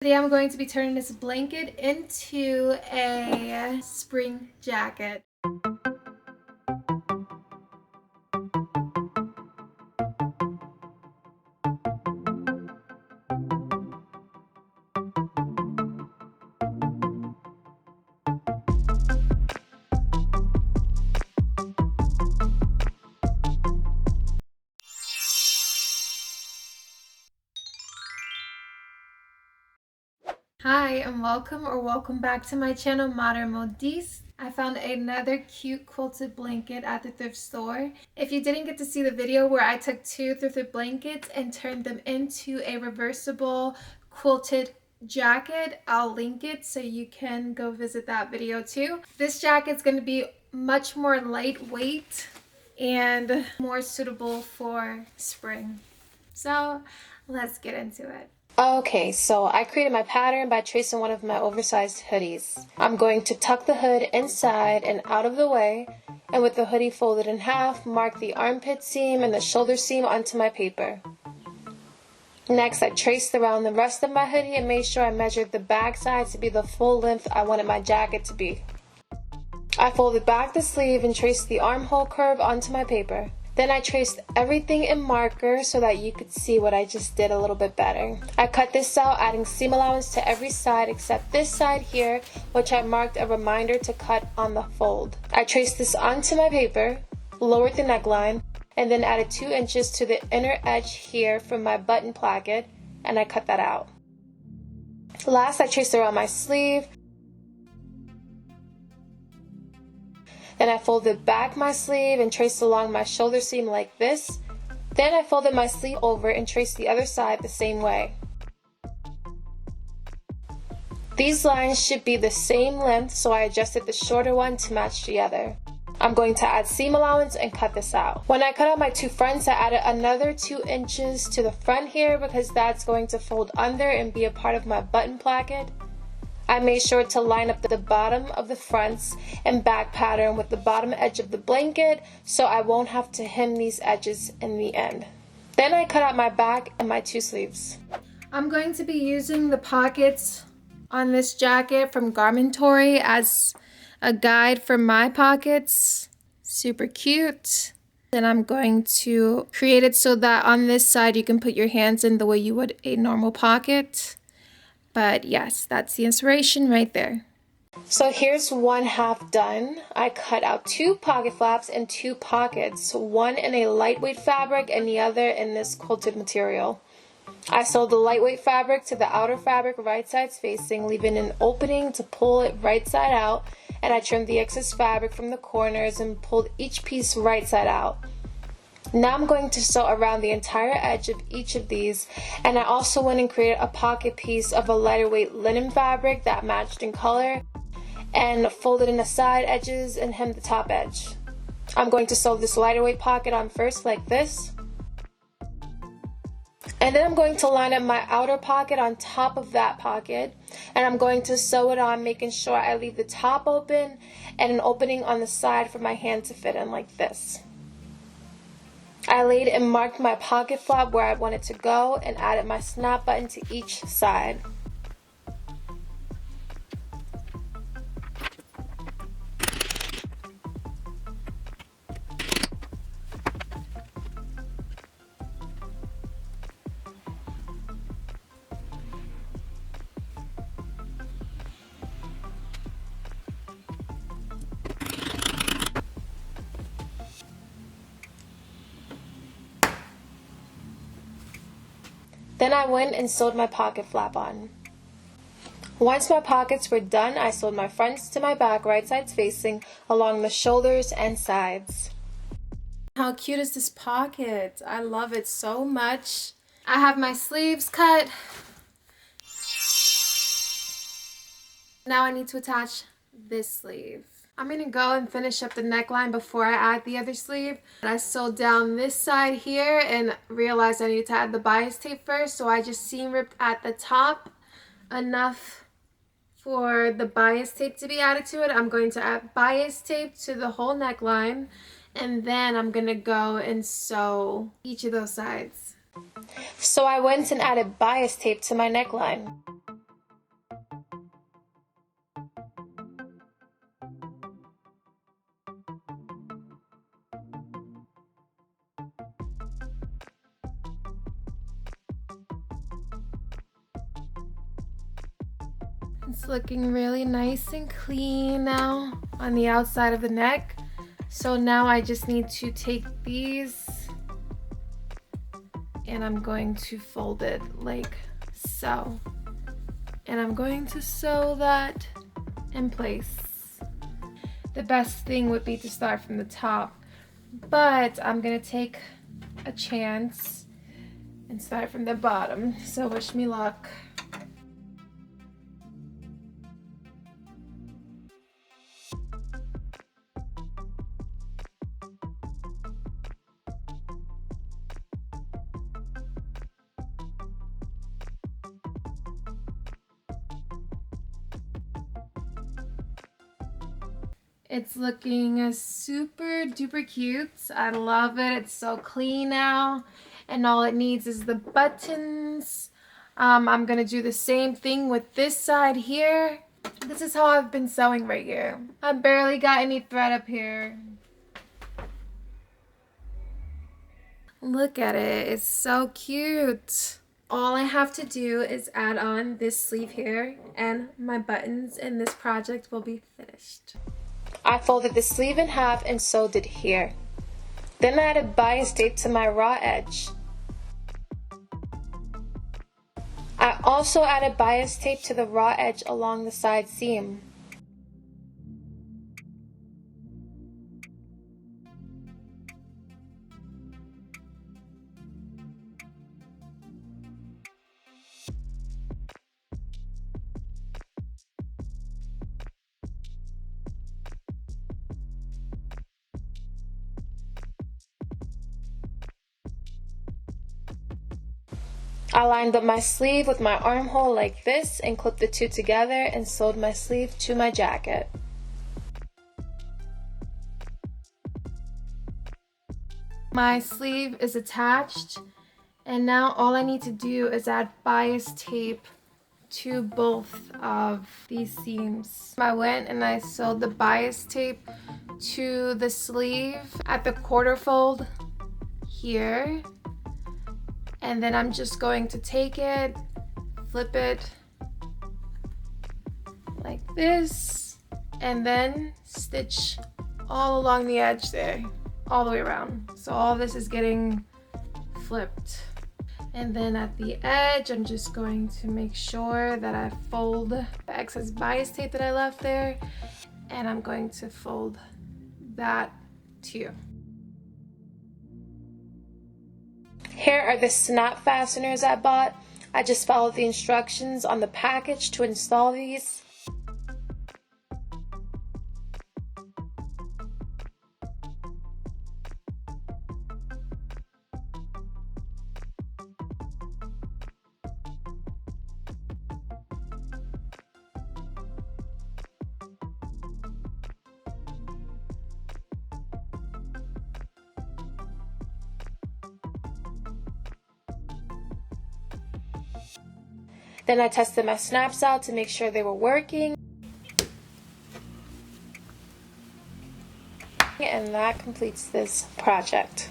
Today I'm going to be turning this blanket into a spring jacket. Hi and welcome back to my channel, Modern Modiste. I found another cute quilted blanket at the thrift store. If you didn't get to see the video where I took two thrifted blankets and turned them into a reversible quilted jacket, I'll link it so you can go visit that video too. This jacket's going to be much more lightweight and more suitable for spring. So let's get into it. Okay, so I created my pattern by tracing one of my oversized hoodies. I'm going to tuck the hood inside and out of the way, and with the hoodie folded in half, mark the armpit seam and the shoulder seam onto my paper. Next, I traced around the rest of my hoodie and made sure I measured the back side to be the full length I wanted my jacket to be. I folded back the sleeve and traced the armhole curve onto my paper. Then I traced everything in marker so that you could see what I just did a little bit better. I cut this out, adding seam allowance to every side except this side here, which I marked a reminder to cut on the fold. I traced this onto my paper, lowered the neckline, and then added 2 inches to the inner edge here from my button placket, and I cut that out. Last, I traced around my sleeve. Then I folded back my sleeve and traced along my shoulder seam like this. Then I folded my sleeve over and traced the other side the same way. These lines should be the same length, so I adjusted the shorter one to match the other. I'm going to add seam allowance and cut this out. When I cut out my 2 fronts, I added another 2 inches to the front here because that's going to fold under and be a part of my button placket. I made sure to line up the bottom of the fronts and back pattern with the bottom edge of the blanket so I won't have to hem these edges in the end. Then I cut out my back and my 2 sleeves. I'm going to be using the pockets on this jacket from Garmentory as a guide for my pockets. Super cute. Then I'm going to create it so that on this side you can put your hands in the way you would a normal pocket. But yes, that's the inspiration right there. So here's one half done. I cut out 2 pocket flaps and 2 pockets, one in a lightweight fabric and the other in this quilted material. I sewed the lightweight fabric to the outer fabric right sides facing, leaving an opening to pull it right side out, and I trimmed the excess fabric from the corners and pulled each piece right side out. Now I'm going to sew around the entire edge of each of these, and I also went and created a pocket piece of a lighter weight linen fabric that matched in color and folded in the side edges and hemmed the top edge. I'm going to sew this lighter weight pocket on first like this, and then I'm going to line up my outer pocket on top of that pocket, and I'm going to sew it on, making sure I leave the top open and an opening on the side for my hand to fit in like this. I laid and marked my pocket flap where I want it to go and added my snap button to each side. Then I went and sewed my pocket flap on. Once my pockets were done, I sewed my fronts to my back, right sides facing, along the shoulders and sides. How cute is this pocket? I love it so much. I have my sleeves cut. Now I need to attach this sleeve. I'm going to go and finish up the neckline before I add the other sleeve. I sewed down this side here and realized I needed to add the bias tape first, so I just seam ripped at the top enough for the bias tape to be added to it. I'm going to add bias tape to the whole neckline, and then I'm going to go and sew each of those sides. So I went and added bias tape to my neckline. It's looking really nice and clean now on the outside of the neck. So now I just need to take these and I'm going to fold it like so. And I'm going to sew that in place. The best thing would be to start from the top, but I'm gonna take a chance and start from the bottom. So wish me luck. It's looking super duper cute. I love it. It's so clean now. And all it needs is the buttons. I'm gonna do the same thing with this side here. This is how I've been sewing right here. I barely got any thread up here. Look at it. It's so cute. All I have to do is add on this sleeve here and my buttons and this project will be finished. I folded the sleeve in half and sewed it here. Then I added bias tape to my raw edge. I also added bias tape to the raw edge along the side seam. I lined up my sleeve with my armhole like this and clipped the two together and sewed my sleeve to my jacket. My sleeve is attached and now all I need to do is add bias tape to both of these seams. I went and I sewed the bias tape to the sleeve at the quarter fold here. And then I'm just going to take it, flip it like this, and then stitch all along the edge there, all the way around. So all this is getting flipped. And then at the edge, I'm just going to make sure that I fold the excess bias tape that I left there, and I'm going to fold that too. Here are the snap fasteners I bought. I just followed the instructions on the package to install these. Then I tested my snaps out to make sure they were working. And that completes this project.